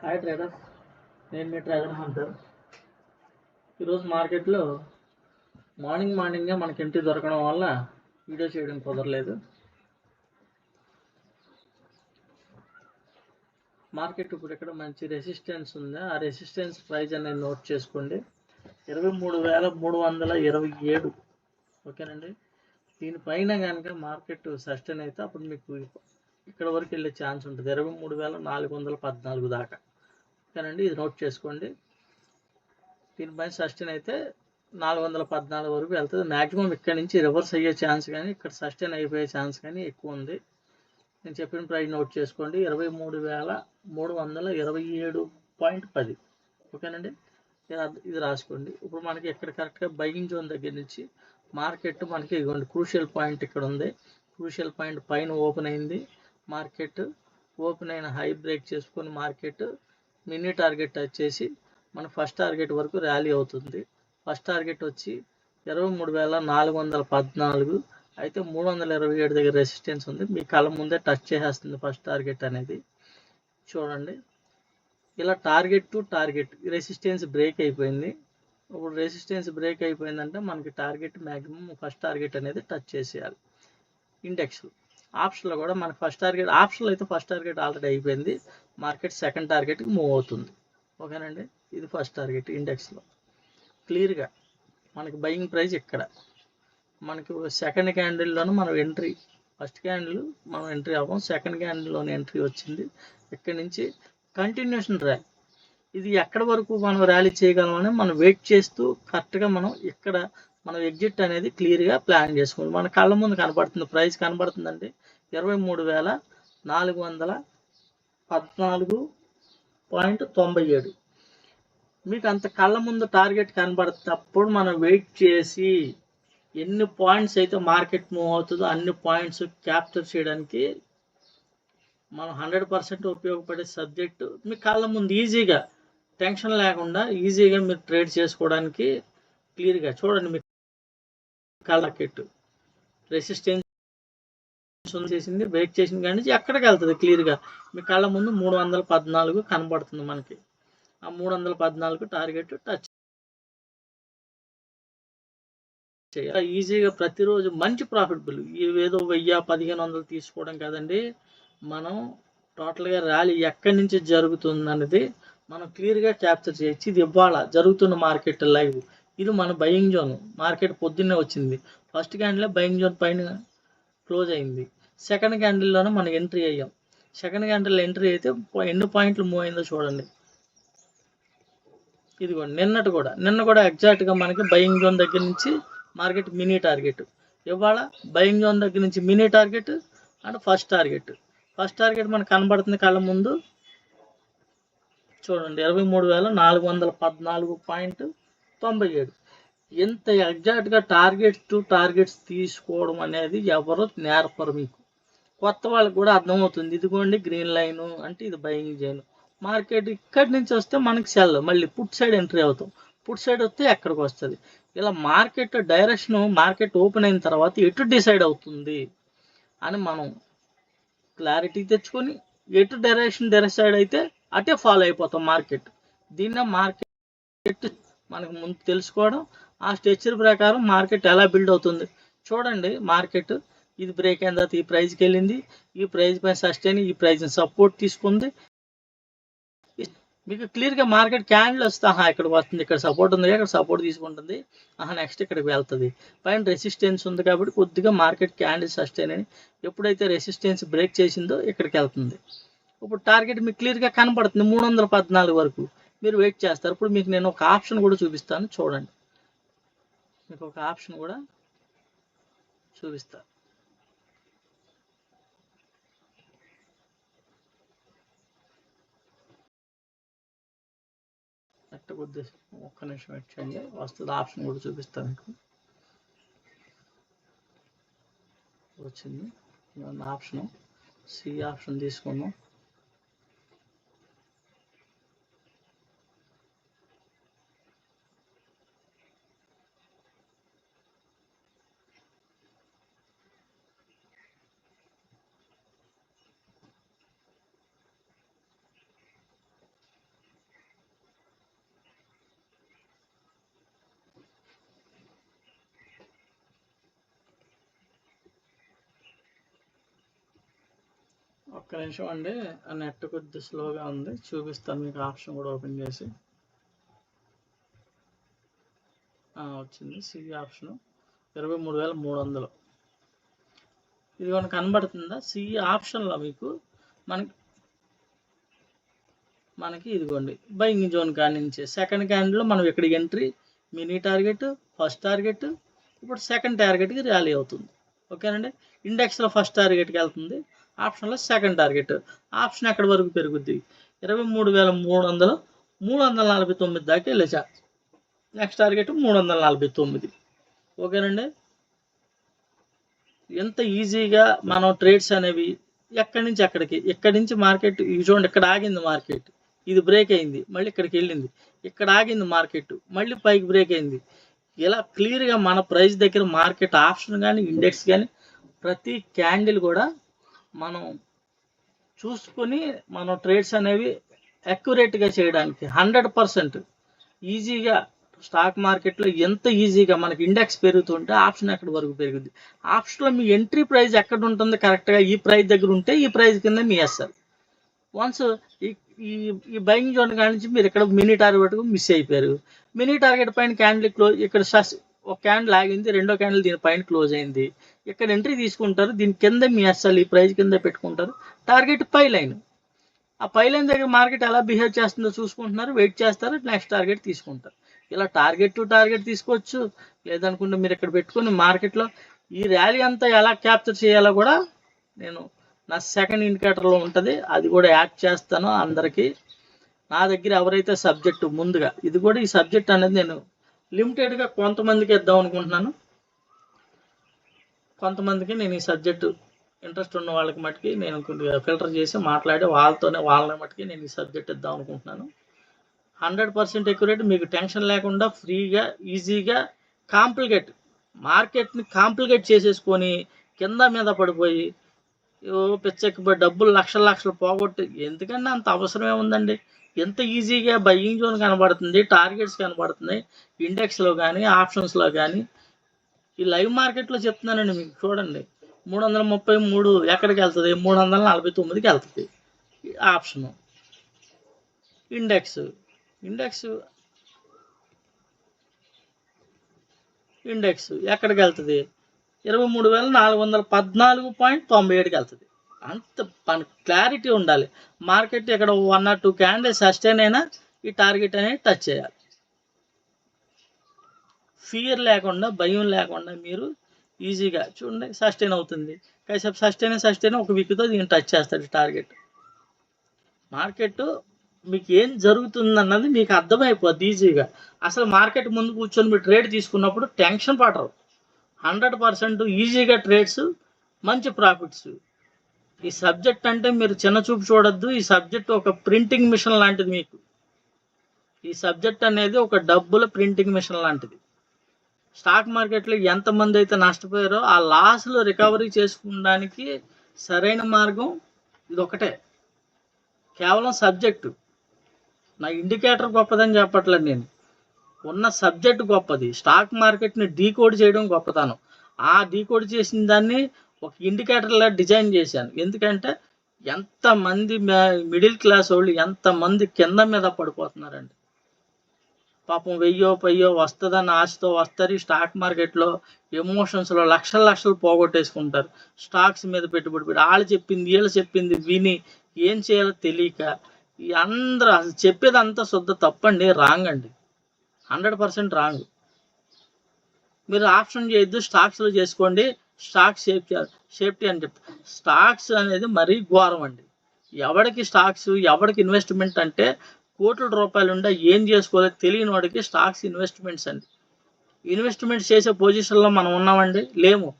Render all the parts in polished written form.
Hi traders, నేను మీ trader Hunter. ఈరోజు మార్కెట్లో మార్నింగే మనకి ఎంట్రీ దొరకడం వల్ల వీడియో చేయడం కుదరలేదు. మార్కెట్ ఇప్పుడు ఇక్కడ మంచి రెసిస్టెన్స్ ఉంది. ఆ రెసిస్టెన్స్ ప్రైస్ అనేది నోట్ చేసుకోండి. 23,327. ఓకేనండి. దీనిపైన కనుక మార్కెట్ సస్టైన్ అయితే అప్పుడు మీకు ఇక్కడ వరకు వెళ్ళే ఛాన్స్ ఉంటుంది, 23,414 దాకా. ఓకేనండి, ఇది నోట్ చేసుకోండి. దీనిపైన సస్టైన్ అయితే 414 వరకు వెళ్తుంది. మ్యాక్సిమం ఇక్కడ నుంచి రివర్స్ అయ్యే ఛాన్స్ కానీ ఇక్కడ సస్టైన్ అయిపోయే ఛాన్స్ కానీ ఎక్కువ ఉంది. నేను చెప్పిన ప్రైస్ నోట్ చేసుకోండి, 23,327.10. ఓకేనండి, ఇది రాసుకోండి. ఇప్పుడు మనకి ఇక్కడ కరెక్ట్గా బయింగ్ జోన్ దగ్గర నుంచి మార్కెట్ మనకి క్రూషియల్ పాయింట్ ఇక్కడ ఉంది. క్రూషియల్ పాయింట్ పైన ఓపెన్ అయింది. మార్కెట్ ఓపెన్ అయిన హై బ్రేక్ చేసుకొని మార్కెట్ మినీ టార్గెట్ వచ్చేసి మన ఫస్ట్ టార్గెట్ వరకు ర్యాలీ అవుతుంది. ఫస్ట్ టార్గెట్ వచ్చి 23,414. అయితే 327 దగ్గర రెసిస్టెన్స్ ఉంది. మీ కళ్ళ ముందే టచ్ చేసేస్తుంది ఫస్ట్ టార్గెట్ అనేది. చూడండి, ఇలా target to target resistance break అయిపోయింది. ఇప్పుడు రెసిస్టెన్స్ బ్రేక్ అయిపోయిందంటే మనకి టార్గెట్ మ్యాక్సిమం ఫస్ట్ టార్గెట్ అనేది టచ్ చేసేయాలి. ఇండెక్స్ ఆప్షన్లో కూడా మనకి ఫస్ట్ టార్గెట్, ఆప్షన్లో అయితే ఫస్ట్ టార్గెట్ ఆల్రెడీ అయిపోయింది. మార్కెట్ సెకండ్ టార్గెట్కి మూవ్ అవుతుంది. ఓకేనండి, ఇది ఫస్ట్ టార్గెట్. ఇండెక్స్లో క్లియర్గా మనకి బయింగ్ ప్రైస్ ఇక్కడ మనకి సెకండ్ క్యాండిల్లోనూ మనం ఎంట్రీ, ఫస్ట్ క్యాండిల్ మనం ఎంట్రీ అవ్వం, సెకండ్ క్యాండిల్లోనే ఎంట్రీ వచ్చింది. ఇక్కడి నుంచి కంటిన్యూషన్ ర్యాలీ. ఇది ఎక్కడి వరకు మనం ర్యాలీ చేయగలమని మనం వెయిట్ చేస్తూ కరెక్ట్గా మనం ఇక్కడ మనం ఎగ్జిట్ అనేది క్లియర్గా ప్లాన్ చేసుకోండి. మన కళ్ళ ముందు కనబడుతుంది, ప్రైస్ కనబడుతుందండి 23,414.97. మీకు అంత కళ్ళ ముందు టార్గెట్ కనబడేటప్పుడు మనం వెయిట్ చేసి ఎన్ని పాయింట్స్ అయితే మార్కెట్ మూవ్ అవుతుందో అన్ని పాయింట్స్ క్యాప్చర్ చేయడానికి మనం 100% ఉపయోగపడే సబ్జెక్టు మీ కళ్ళ ముందు ఈజీగా, టెన్షన్ లేకుండా ఈజీగా మీరు ట్రేడ్ చేసుకోవడానికి క్లియర్గా చూడండి. మీ మార్కెట్ రెసిస్టెన్స్ చేసింది, బ్రేక్ చేసింది, కానీ ఎక్కడికి వెళ్తుంది క్లియర్గా మీ కళ్ళ ముందు 314 కనబడుతుంది. మనకి ఆ 314 టార్గెట్ టచ్ చేయాలి. ఈజీగా ప్రతిరోజు మంచి ప్రాఫిటబుల్. ఏదో 1000-1500 తీసుకోవడం కాదండి. మనం టోటల్గా ర్యాలీ ఎక్కడి నుంచి జరుగుతుంది అనేది మనం క్లియర్గా క్యాప్చర్ చేయొచ్చు. ఇది ఇవాళ జరుగుతున్న మార్కెట్ లైవ్. ఇది మన బయింగ్ జోన్. మార్కెట్ పొద్దున్నే వచ్చింది. ఫస్ట్ క్యాండిల్ బయింగ్ జోన్ పైన క్లోజ్ అయింది. సెకండ్ క్యాండిల్లోనే మనం ఎంట్రీ అయ్యాం. సెకండ్ క్యాండిల్ ఎంట్రీ అయితే ఎన్ని పాయింట్లు మూవ్ అయిందో చూడండి. ఇదిగోండి, నిన్న కూడా ఎగ్జాక్ట్గా మనకి బయింగ్ జోన్ దగ్గర నుంచి మార్కెట్ మినీ టార్గెట్. ఇవాళ బయింగ్ జోన్ దగ్గర నుంచి mini target and first target మనకు కనబడుతుంది కళ్ళ ముందు. చూడండి, 23,414.97. ఎంత ఎగ్జాక్ట్గా టార్గెట్స్ టు టార్గెట్స్ తీసుకోవడం అనేది ఎవరు నేర్పరు. మీకు కొత్త వాళ్ళకి కూడా అర్థమవుతుంది. ఇదిగోండి గ్రీన్ లైన్ అంటే ఇది బయింగ్ జోన్. మార్కెట్ ఇక్కడి నుంచి వస్తే మనకి సెల్, మళ్ళీ పుట్ సైడ్ ఎంట్రీ అవుతాం. పుట్ సైడ్ వస్తే ఎక్కడికి వస్తుంది. ఇలా మార్కెట్ డైరెక్షన్, మార్కెట్ ఓపెన్ అయిన తర్వాత ఎటు డిసైడ్ అవుతుంది అని మనం క్లారిటీ తెచ్చుకొని ఎటు డైరెక్షన్ డిసైడ్ అయితే అటే ఫాలో అయిపోతాం మార్కెట్. దీన్నే మార్కెట్ మనకు ముందు తెలుసుకోవడం, ఆ స్ట్రక్చర్ ప్రకారం మార్కెట్ ఎలా బిల్డ్ అవుతుంది చూడండి. మార్కెట్ ఇది బ్రేక్ అయిన తర్వాత ఈ ప్రైస్కి వెళ్ళింది, ఈ ప్రైస్ పైన సస్టైన్, ఈ ప్రైస్ని సపోర్ట్ తీసుకుంది. మీకు క్లియర్గా మార్కెట్ క్యాండిల్ వస్తే ఇక్కడికి వస్తుంది, ఇక్కడ సపోర్ట్ ఉంది, ఇక్కడ సపోర్ట్ తీసుకుంటుంది, నెక్స్ట్ ఇక్కడికి వెళ్తుంది. పైన రెసిస్టెన్స్ ఉంది కాబట్టి కొద్దిగా మార్కెట్ క్యాండిల్ సస్టైన్ అని ఎప్పుడైతే రెసిస్టెన్స్ బ్రేక్ చేసిందో ఇక్కడికి వెళ్తుంది. ఇప్పుడు టార్గెట్ మీకు క్లియర్గా కనపడుతుంది 314 వరకు. మీరు వెయిట్ చేస్తారు. ఇప్పుడు మీకు నేను ఒక ఆప్షన్ కూడా చూపిస్తాను, చూడండి. మీకు ఒక ఆప్షన్ కూడా చూపిస్తాను. ఉద్దేశం ఒక్క నిమిషం వెయిట్ చేయండి, వస్తుంది. ఆప్షన్ కూడా చూపిస్తాను మీకు. వచ్చింది ఆప్షన్, సి ఆప్షన్ తీసుకున్నాం. నిమిషం అండి, ఆ నెట్ కొద్ది స్లోగా ఉంది, చూపిస్తాను మీకు. ఆప్షన్ కూడా ఓపెన్ చేసి వచ్చింది. సిఈ ఆప్షన్ 23,300 ఇది మనకు కనబడుతుందా? సిఈ ఆప్షన్లో మీకు మనకి ఇదిగోండి బయింగ్ జోన్ కాడి నుంచి సెకండ్ క్యాండిల్లో మనం ఇక్కడ entry, mini target, first target, ఇప్పుడు సెకండ్ టార్గెట్కి ర్యాలీ అవుతుంది. ఓకేనండి. ఇండెక్స్లో ఫస్ట్ టార్గెట్కి వెళ్తుంది, ఆప్షన్లో సెకండ్ టార్గెట్. ఆప్షన్ ఎక్కడి వరకు పెరుగుద్ది? 23,300 349 దాకా వెళ్ళేసా. Next target 349. ఓకేనండి. ఎంత ఈజీగా మనం ట్రేడ్స్ అనేవి ఎక్కడి నుంచి ఎక్కడికి, ఇక్కడి నుంచి మార్కెట్ చూడండి, ఇక్కడ ఆగింది మార్కెట్, ఇది బ్రేక్ అయింది, మళ్ళీ ఇక్కడికి వెళ్ళింది, ఇక్కడ ఆగింది మార్కెట్, మళ్ళీ పైకి బ్రేక్ అయింది. ఇలా క్లియర్గా మన ప్రైస్ దగ్గర మార్కెట్ ఆప్షన్ కానీ ఇండెక్స్ కానీ ప్రతి క్యాండిల్ కూడా మనం చూసుకొని మనం ట్రేడ్స్ అనేవి అక్యురేట్గా చేయడానికి 100% ఈజీగా స్టాక్ మార్కెట్లో ఎంత ఈజీగా మనకి ఇండెక్స్ పెరుగుతుంటే ఆప్షన్ ఎక్కడి వరకు పెరుగుద్ది. ఆప్షన్లో మీ ఎంట్రీ ప్రైస్ ఎక్కడ ఉంటుంది కరెక్ట్గా, ఈ ప్రైస్ దగ్గర ఉంటే ఈ ప్రైస్ కింద మీ వేస్తారు. వన్స్ ఈ బయింగ్ జోన్ కాడి నుంచి మీరు ఇక్కడ మినీ టార్గెట్ మిస్ అయిపోయారు. మినీ టార్గెట్ పైన క్యాండిల్ క్లోజ్, ఇక్కడ ఒక క్యాండిల్ ఆగింది, రెండో క్యాండిల్ దీని పైన క్లోజ్ అయింది, ఇక్కడ ఎంట్రీ తీసుకుంటారు, దీని కింద మీ అసలు ఈ ప్రైస్ కింద పెట్టుకుంటారు. టార్గెట్ పై లైన్, ఆ పై లైన్ దగ్గర మార్కెట్ ఎలా బిహేవ్ చేస్తుందో చూసుకుంటున్నారు, వెయిట్ చేస్తారు, నెక్స్ట్ టార్గెట్ తీసుకుంటారు. ఇలా టార్గెట్ టు టార్గెట్ తీసుకోవచ్చు. లేదనుకుంటే మీరు ఇక్కడ పెట్టుకుని మార్కెట్లో ఈ ర్యాలీ అంతా ఎలా క్యాప్చర్ చేయాలో కూడా నేను నా సెకండ్ ఇండికేటర్లో ఉంటుంది, అది కూడా యాడ్ చేస్తాను అందరికీ. నా దగ్గర ఎవరైతే సబ్జెక్టు ముందుగా ఇది కూడా ఈ సబ్జెక్ట్ అనేది నేను లిమిటెడ్గా కొంతమందికి ఇద్దాం అనుకుంటున్నాను. కొంతమందికి నేను ఈ సబ్జెక్టు ఇంట్రెస్ట్ ఉన్న వాళ్ళకి మటుకి నేను కొద్దిగా ఫిల్టర్ చేసి మాట్లాడి వాళ్ళని మటుకి నేను ఈ సబ్జెక్ట్ ఇద్దాం అనుకుంటున్నాను. 100% ఎక్యురేట్, మీకు టెన్షన్ లేకుండా ఫ్రీగా ఈజీగా మార్కెట్ని కాంప్లికేట్ చేసేసుకొని కింద మీద పడిపోయి పిచ్చెక్కిపోయి డబ్బులు లక్షలు పోగొట్టి ఎందుకంటే అంత అవసరమే ఉందండి. ఎంత ఈజీగా బయింగ్ జోన్ కనబడుతుంది, టార్గెట్స్ కనబడుతున్నాయి ఇండెక్స్లో కానీ ఆప్షన్స్లో కానీ. ఈ లైవ్ మార్కెట్లో చెప్తున్నానండి మీకు, చూడండి 333 ఎక్కడికి వెళ్తుంది? 349కి వెళ్తుంది ఆప్షను. ఇండెక్స్ ఎక్కడికి వెళ్తుంది? 23,414.97కి వెళ్తుంది. అంత క్లారిటీ ఉండాలి. మార్కెట్ ఇక్కడ 1 or 2 క్యాండిల్ సస్టైన్ అయినా ఈ టార్గెట్ అనేది టచ్ చేయాలి. ఫియర్ లేకుండా, భయం లేకుండా మీరు ఈజీగా చూడండి, సస్టైన్ అవుతుంది, కాసేపు సస్టైన్ ఒక వీక్తో దీన్ని టచ్ చేస్తాడు టార్గెట్. మార్కెట్ మీకు ఏం జరుగుతుందన్నది మీకు అర్థమైపోద్ది ఈజీగా. అసలు మార్కెట్ ముందు కూర్చొని మీరు ట్రేడ్ తీసుకున్నప్పుడు టెన్షన్ పడరు. 100% ఈజీగా ట్రేడ్స్, మంచి ప్రాఫిట్స్. ఈ సబ్జెక్ట్ అంటే మీరు చిన్న చూపు చూడొద్దు. ఈ సబ్జెక్ట్ ఒక ప్రింటింగ్ మిషన్ లాంటిది. మీకు ఈ సబ్జెక్ట్ అనేది ఒక డబ్బుల ప్రింటింగ్ మిషన్ లాంటిది. స్టాక్ మార్కెట్లో ఎంతమంది అయితే నష్టపోయారో ఆ లాస్లో రికవరీ చేసుకోవడానికి సరైన మార్గం ఇది ఒకటే. కేవలం సబ్జెక్టు, నా ఇండికేటర్ గొప్పదని చెప్పట్లేదు నేను, ఉన్న సబ్జెక్ట్ గొప్పది. స్టాక్ మార్కెట్ని డీకోడ్ చేయడం గొప్పతనం. ఆ డీకోడ్ చేసిన దాన్ని ఒక ఇండికేటర్లా డిజైన్ చేశాను. ఎందుకంటే ఎంతమంది మిడిల్ క్లాస్ వాళ్ళు ఎంతమంది కింద మీద పడిపోతున్నారండి. పాపం 1000 వస్తుందన్న ఆశతో వస్తారు. స్టాక్ మార్కెట్లో ఎమోషన్స్లో లక్షలు పోగొట్టేసుకుంటారు. స్టాక్స్ మీద పెట్టుబడి పెట్టి వాళ్ళు చెప్పింది వీళ్ళు చెప్పింది విని ఏం చేయాలో తెలియక అందరూ చెప్పేది అంతా శుద్ధ తప్పండి, రాంగ్ అండి, 100% రాంగ్. మీరు ఆప్షన్ చేయొద్దు, స్టాక్స్లో చేసుకోండి. స్టాక్స్ సేఫ్టీ అని చెప్తారు. స్టాక్స్ అనేది మరీ ఘోరం అండి. ఎవరికి స్టాక్స్, ఎవరికి ఇన్వెస్ట్మెంట్ అంటే కోట్ల రూపాయలు ఉండే ఏం చేసుకోలేదు తెలియని వాడికి స్టాక్స్ ఇన్వెస్ట్మెంట్స్ అండి. ఇన్వెస్ట్మెంట్స్ చేసే పొజిషన్లో మనం ఉన్నామండి, లేము.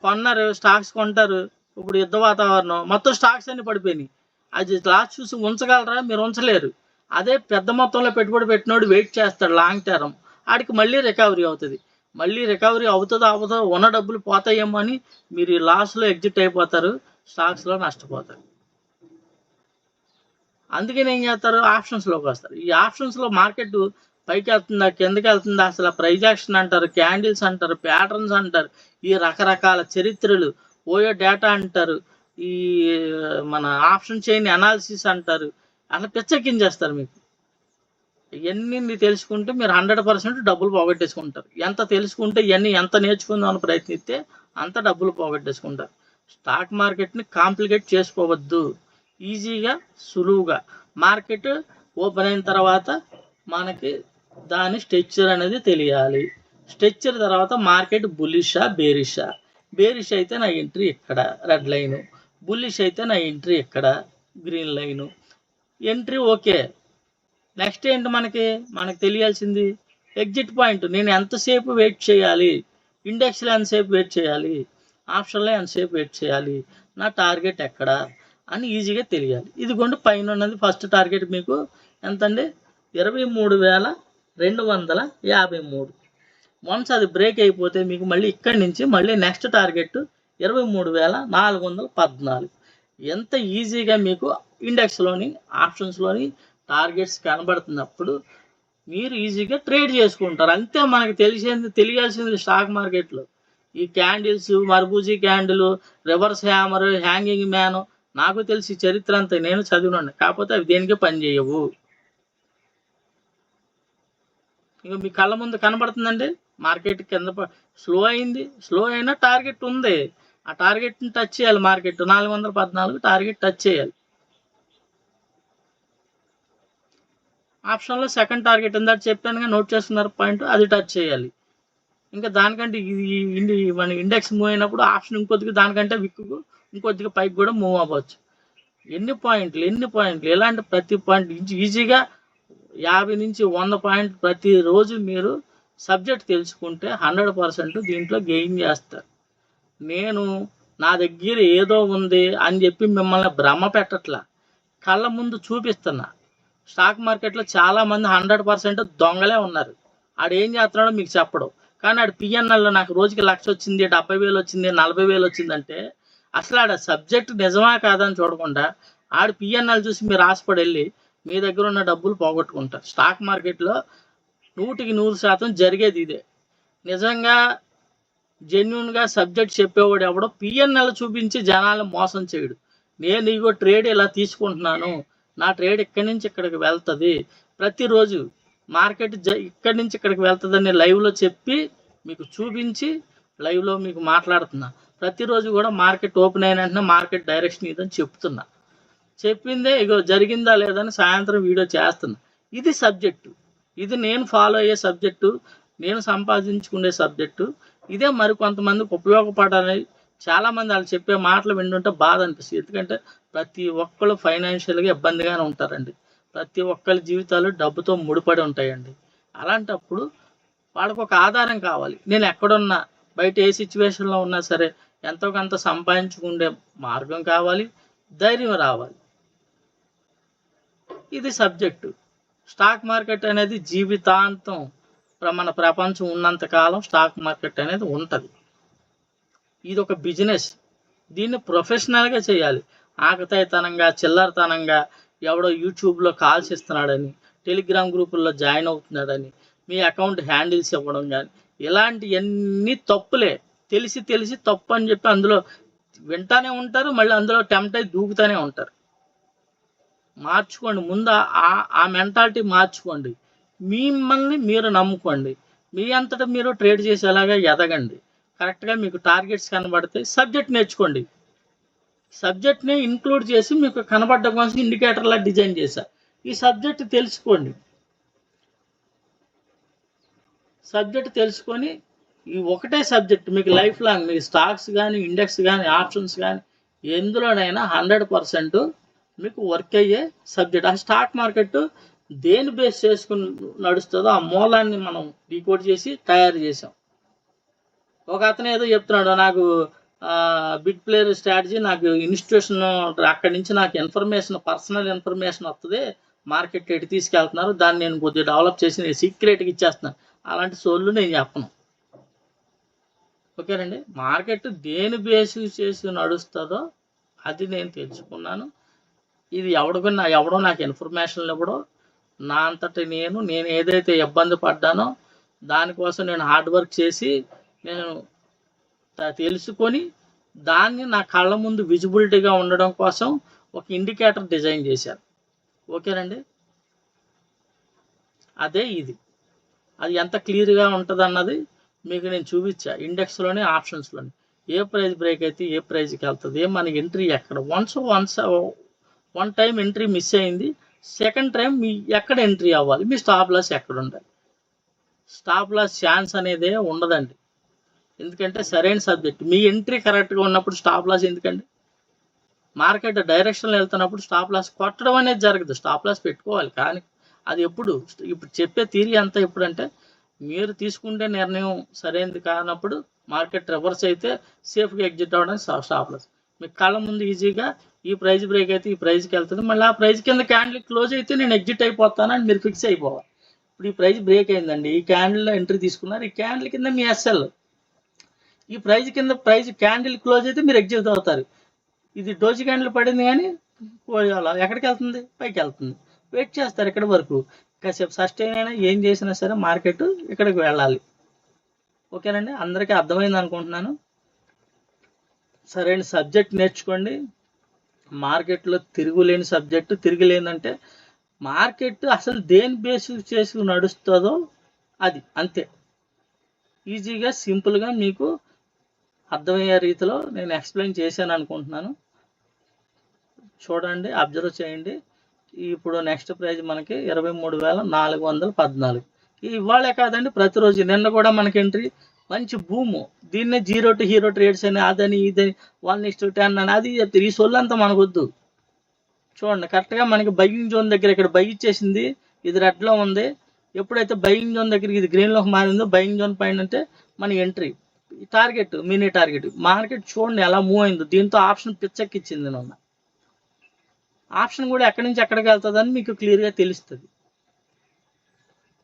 కొన్నారు, స్టాక్స్ కొంటారు, ఇప్పుడు యుద్ధ వాతావరణం మొత్తం స్టాక్స్ అన్ని పడిపోయినాయి. అది లాస్ట్ చూసి ఉంచగలరా? మీరు ఉంచలేరు. అదే పెద్ద మొత్తంలో పెట్టుబడి పెట్టినోడు వెయిట్ చేస్తాడు లాంగ్ టర్మ్, ఆడికి మళ్ళీ రికవరీ అవుతుంది. మళ్ళీ రికవరీ అవుతుందో ఉన్న డబ్బులు పోతాయేమో అని మీరు లాస్లో ఎగ్జిట్ అయిపోతారు, స్టాక్స్లో నష్టపోతారు. అందుకని ఏం చేస్తారు? ఆప్షన్స్లోకి వస్తారు. ఈ ఆప్షన్స్లో మార్కెట్ పైకి వెళ్తుందా కిందకి వెళ్తుందా, అసలు ప్రైజ్ యాక్షన్ అంటారు, క్యాండిల్స్ అంటారు, ప్యాటర్న్స్ అంటారు, ఈ రకరకాల చరిత్రలు ఓయో డేటా అంటారు, ఈ మన ఆప్షన్ చైన్ అనాలిసిస్ అంటారు, అట్లా పిచ్చెక్కించేస్తారు మీకు. ఇవన్నీ తెలుసుకుంటే మీరు 100% డబ్బులు పోగొట్టేసుకుంటారు. ఎంత తెలుసుకుంటే ఇవన్నీ ఎంత నేర్చుకుందామని ప్రయత్నిస్తే అంత డబ్బులు పోగొట్టేసుకుంటారు. స్టాక్ మార్కెట్ని కాంప్లికేట్ చేసుకోవద్దు. ఈజీగా సులువుగా మార్కెట్ ఓపెన్ అయిన తర్వాత మనకి దాని స్ట్రక్చర్ అనేది తెలియాలి. స్ట్రక్చర్ తర్వాత మార్కెట్ బుల్లిషా బేరిషా, బేరిష్ అయితే నా ఎంట్రీ ఇక్కడ రెడ్ లైను, బుల్లిష్ అయితే నా ఎంట్రీ ఇక్కడ green line. Entry okay. Next ఏంటి మనకి తెలియాల్సింది ఎగ్జిట్ పాయింట్. నేను ఎంతసేపు వెయిట్ చేయాలి, ఇండెక్స్లో ఎంతసేపు వెయిట్ చేయాలి, ఆప్షన్లో ఎంతసేపు వెయిట్ చేయాలి, నా టార్గెట్ ఎక్కడ అని ఈజీగా తెలియాలి. ఇదిగోండి పైన ఉన్నది ఫస్ట్ టార్గెట్ మీకు ఎంతండి 23,253. వన్స్ అది బ్రేక్ అయిపోతే మీకు మళ్ళీ ఇక్కడి నుంచి మళ్ళీ నెక్స్ట్ టార్గెట్ 23,414. ఎంత ఈజీగా మీకు ఇండెక్స్లోని ఆప్షన్స్లోని టార్గెట్స్ కనబడుతున్నప్పుడు మీరు ఈజీగా ట్రేడ్ చేసుకుంటారు. అంతే మనకు తెలియాల్సింది స్టాక్ మార్కెట్లో. ఈ candles, marubozu candle, reverse hammer, hanging man నాకు తెలిసి చరిత్ర అంతా నేను చదివినండి. కాకపోతే అవి దేనికే పని చేయవు. ఇక మీ కళ్ళ ముందు కనబడుతుందండి మార్కెట్ కింద స్లో అయింది. స్లో అయినా టార్గెట్ ఉంది. ఆ టార్గెట్ని టచ్ చేయాలి. మార్కెట్ 414 టార్గెట్ టచ్ చేయాలి. ఆప్షన్లో సెకండ్ టార్గెట్ ఇందాక చెప్పానుగా, నోట్ చేస్తున్నారు పాయింట్, అది టచ్ చేయాలి. ఇంకా దానికంటే ఇది మన ఇండెక్స్ మూవ్ అయినప్పుడు ఆప్షన్ ఇంకొద్దిగా దానికంటే విక్కుకు ఇంకొద్దిగా పైకి కూడా మూవ్ అవ్వచ్చు. ఎన్ని పాయింట్లు ఎలాంటి ప్రతి పాయింట్ ఈజీగా 50 నుంచి 100 పాయింట్లు ప్రతిరోజు మీరు సబ్జెక్ట్ తెలుసుకుంటే 100% దీంట్లో గెయిన్ చేస్తారు. నేను నా దగ్గర ఏదో ఉంది అని చెప్పి మిమ్మల్ని భ్రమ పెట్టట్లా, కళ్ళ ముందు చూపిస్తున్నా. స్టాక్ మార్కెట్లో చాలామంది 100% దొంగలే ఉన్నారు. ఆడు ఏం చేస్తున్నాడో మీకు చెప్పడం, కానీ ఆడు పిఎన్ఎల్లో నాకు రోజుకి 1,00,000 వచ్చింది, 70,000 వచ్చింది, 40,000 వచ్చిందంటే అసలు ఆడ సబ్జెక్ట్ నిజమా కాదని చూడకుండా ఆడు పిఎన్ఎల్ చూసి మీరు ఆశపడి వెళ్ళి మీ దగ్గర ఉన్న డబ్బులు పోగొట్టుకుంటారు. స్టాక్ మార్కెట్లో 100% జరిగేది ఇదే. నిజంగా జెన్యున్గా సబ్జెక్ట్ చెప్పేవాడు ఎవడో పిఎన్ఎల్ చూపించి జనాలు మోసం చేయడు. నేను ఇగో ట్రేడ్ ఇలా తీసుకుంటున్నాను, నా ట్రేడ్ ఇక్కడి నుంచి ఇక్కడికి వెళ్తుంది, ప్రతిరోజు మార్కెట్ ఇక్కడి నుంచి ఇక్కడికి వెళ్తుందని లైవ్లో చెప్పి మీకు చూపించి లైవ్లో మీకు మాట్లాడుతున్నా. ప్రతిరోజు కూడా మార్కెట్ ఓపెన్ అయిన వెంటనే మార్కెట్ డైరెక్షన్ ఇదని చెప్తున్నా. చెప్పిందే ఇగో జరిగిందా లేదని సాయంత్రం వీడియో చేస్తున్నా. ఇది సబ్జెక్టు, ఇది నేను ఫాలో అయ్యే సబ్జెక్టు, నేను సంపాదించుకునే సబ్జెక్టు. ఇదే మరికొంతమందికి ఉపయోగపడాలి. చాలామంది వాళ్ళు చెప్పే మాటలు వింటుంటే బాధ అనిపిస్తుంది. ఎందుకంటే ప్రతి ఒక్కళ్ళు ఫైనాన్షియల్గా ఇబ్బందిగానే ఉంటారండి. ప్రతి ఒక్కరి జీవితాలు డబ్బుతో ముడిపడి ఉంటాయండి. అలాంటప్పుడు వాళ్ళకు ఒక ఆధారం కావాలి. నేను ఎక్కడున్నా, బయట ఏ సిచ్యువేషన్లో ఉన్నా సరే ఎంతో కొంత సంపాదించుకునే మార్గం కావాలి, ధైర్యం రావాలి. ఇది సబ్జెక్టు. స్టాక్ మార్కెట్ అనేది జీవితాంతం మన ప్రపంచం ఉన్నంతకాలం స్టాక్ మార్కెట్ అనేది ఉంటుంది. ఇది ఒక బిజినెస్. దీన్ని ప్రొఫెషనల్గా చేయాలి. ఆకతాయితనంగా, చిల్లరతనంగా ఎవడో యూట్యూబ్లో కాల్స్ ఇస్తున్నాడని, టెలిగ్రామ్ గ్రూపుల్లో జాయిన్ అవుతున్నాడని, మీ అకౌంట్ హ్యాండిల్స్ ఇవ్వడం కానీ ఇలాంటివన్నీ తప్పులే. తెలిసి తప్పు అని చెప్పి అందులో వింటానే ఉంటారు, మళ్ళీ అందులో టెంప్ట్ అయి దూకుతూనే ఉంటారు. మార్చుకోండి. ముందు ఆ మెంటాలిటీ మార్చుకోండి. మిమ్మల్ని మీరు నమ్ముకోండి. మీ అంతటా మీరు ట్రేడ్ చేసేలాగా ఎదగండి. కరెక్ట్గా మీకు టార్గెట్స్ కనబడితే సబ్జెక్ట్ నేర్చుకోండి. సబ్జెక్ట్ని ఇంక్లూడ్ చేసి మీకు కనబడ్డం కోసం ఇండికేటర్లా డిజైన్ చేశా. ఈ సబ్జెక్ట్ తెలుసుకోండి. సబ్జెక్ట్ తెలుసుకొని ఈ ఒకటే సబ్జెక్ట్ మీకు లైఫ్ లాంగ్, మీకు స్టాక్స్ కానీ, ఇండెక్స్ కానీ, ఆప్షన్స్ కానీ ఎందులోనైనా 100% మీకు వర్క్ అయ్యే సబ్జెక్ట్. ఆ స్టాక్ మార్కెట్ దేని బేస్ చేసుకుని నడుస్తుందో ఆ మూలాన్ని మనం డీకోడ్ చేసి తయారు చేసాం. ఒక అతను ఏదో చెప్తున్నాడు, నాకు బిగ్ ప్లేయర్ స్ట్రాటజీ, నాకు ఇన్స్టిట్యూషన్ అక్కడి నుంచి నాకు ఇన్ఫర్మేషన్, పర్సనల్ ఇన్ఫర్మేషన్ వస్తుంది, మార్కెట్ ఎటు తీసుకెళ్తున్నారు, దాన్ని నేను కొద్దిగా డెవలప్ చేసి నేను సీక్రెట్గా ఇచ్చేస్తున్నాను. అలాంటి సోళ్ళు నేను చెప్పను. ఓకేనండి. మార్కెట్ దేని బేస్ చేసి నడుస్తుందో అది నేను తెలుసుకున్నాను. ఇది ఎవడో నాకు ఇన్ఫర్మేషన్ ఇవ్వడో, నా అంతటి నేను ఏదైతే ఇబ్బంది పడ్డానో దానికోసం నేను హార్డ్ వర్క్ చేసి నేను తెలుసుకొని దాన్ని నా కళ్ళ ముందు విజిబిలిటీగా ఉండడం కోసం ఒక ఇండికేటర్ డిజైన్ చేశాను. ఓకేనండి, అదే ఇది. అది ఎంత క్లియర్గా ఉంటుంది అన్నది మీకు నేను చూపించా ఇండెక్స్లోని ఆప్షన్స్లోని. ఏ ప్రైస్ బ్రేక్ అయితే ఏ ప్రైస్కి వెళ్తుంది, మన ఎంట్రీ ఎక్కడ. వన్ టైం ఎంట్రీ మిస్ అయింది, సెకండ్ టైం మీ ఎక్కడ ఎంట్రీ అవ్వాలి, మీ స్టాప్ లాస్ ఎక్కడ ఉండాలి. స్టాప్ లాస్ ఛాన్స్ అనేదే ఉండదండి, ఎందుకంటే సరైన సబ్జెక్ట్. మీ ఎంట్రీ కరెక్ట్గా ఉన్నప్పుడు స్టాప్ లాస్ ఎందుకండి. మార్కెట్ డైరెక్షన్లో వెళ్తున్నప్పుడు స్టాప్ లాస్ కొట్టడం అనేది జరగదు, స్టాప్ లాస్ పెట్టుకోవాలి. కానీ అది ఎప్పుడు, ఇప్పుడు చెప్పే థియరీ అంతా ఎప్పుడంటే మీరు తీసుకుంటే నిర్ణయం సరైనది కానప్పుడు, మార్కెట్ రివర్స్ అయితే సేఫ్గా ఎగ్జిట్ అవ్వడానికి స్టాప్ లాస్. మీకు కళ్ళ ముందు ఈజీగా ఈ ప్రైస్ బ్రేక్ అయితే ఈ ప్రైస్కి వెళ్తుంది, మళ్ళీ ఆ ప్రైస్ కింద క్యాండిల్ క్లోజ్ అయితే నేను ఎగ్జిట్ అయిపోతానని మీరు ఫిక్స్ అయిపోవాలి. ఇప్పుడు ఈ ప్రైస్ బ్రేక్ అయిందండి, ఈ క్యాండిల్లో ఎంట్రీ తీసుకున్నారు, ఈ క్యాండిల్ కింద మీ ఎస్ఎల్, ఈ ప్రైస్ కింద ప్రైస్ క్యాండిల్ క్లోజ్ అయితే మీరు ఎగ్జిట్ అవుతారు. ఇది డోజీ క్యాండిల్ పడింది కానీ ఎక్కడికి వెళ్తుంది, పైకి వెళ్తుంది. వెయిట్ చేస్తారు ఇక్కడ వరకు, కాసేపు సస్టైన్ అయినా ఏం చేసినా సరే మార్కెట్ ఇక్కడికి వెళ్ళాలి. ఓకేనండి, అందరికీ అర్థమైంది అనుకుంటున్నాను. సరైన సబ్జెక్ట్ నేర్చుకోండి. మార్కెట్లో తిరుగులేని సబ్జెక్టు, తిరిగిలేదంటే మార్కెట్ అసలు దేని బేస్ చేసి నడుస్తుందో అది, అంతే. ఈజీగా సింపుల్గా మీకు అర్థమయ్యే రీతిలో నేను ఎక్స్ప్లెయిన్ చేశాను అనుకుంటున్నాను. చూడండి, అబ్జర్వ్ చేయండి. ఇప్పుడు నెక్స్ట్ ప్రైజ్ మనకి 23,414. ఇవాళే కాదండి, ప్రతిరోజు. నిన్న కూడా మనకి ఎంట్రీ మంచి భూము. దీన్నే జీరో టు హీరో ట్రేడ్స్ అని, అదని ఇదని 1:10 అని అది చెప్తారు. ఈ సొల్లంతా మనకొద్దు. చూడండి, కరెక్ట్గా మనకి బయింగ్ జోన్ దగ్గర ఇక్కడ బై ఇచ్చేసింది, ఇది రెడ్లో ఉంది. ఎప్పుడైతే బయింగ్ జోన్ దగ్గరికి ఇది గ్రీన్లోకి మారిందో, బయింగ్ జోన్ పైన అంటే మన entry target, mini target. Market చూడండి ఎలా మూవ్ అయిందో. దీంతో ఆప్షన్ పిచ్చెక్కిచ్చింది నిన్న. ఆప్షన్ కూడా ఎక్కడి నుంచి ఎక్కడికి వెళ్తుందని మీకు క్లియర్గా తెలుస్తుంది.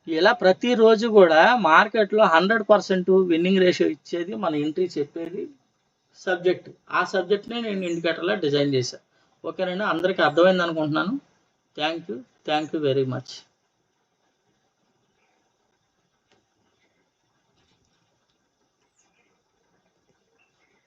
ఇలా ప్రతిరోజు కూడా మార్కెట్లో 100% విన్నింగ్ రేషియో ఇచ్చేది మన ఎంట్రీ చెప్పేది సబ్జెక్ట్. ఆ సబ్జెక్ట్నే నేను ఇండికేటర్లో డిజైన్ చేశాను. ఓకేనండి, అందరికీ అర్థమైంది అనుకుంటున్నాను. Thank you very much.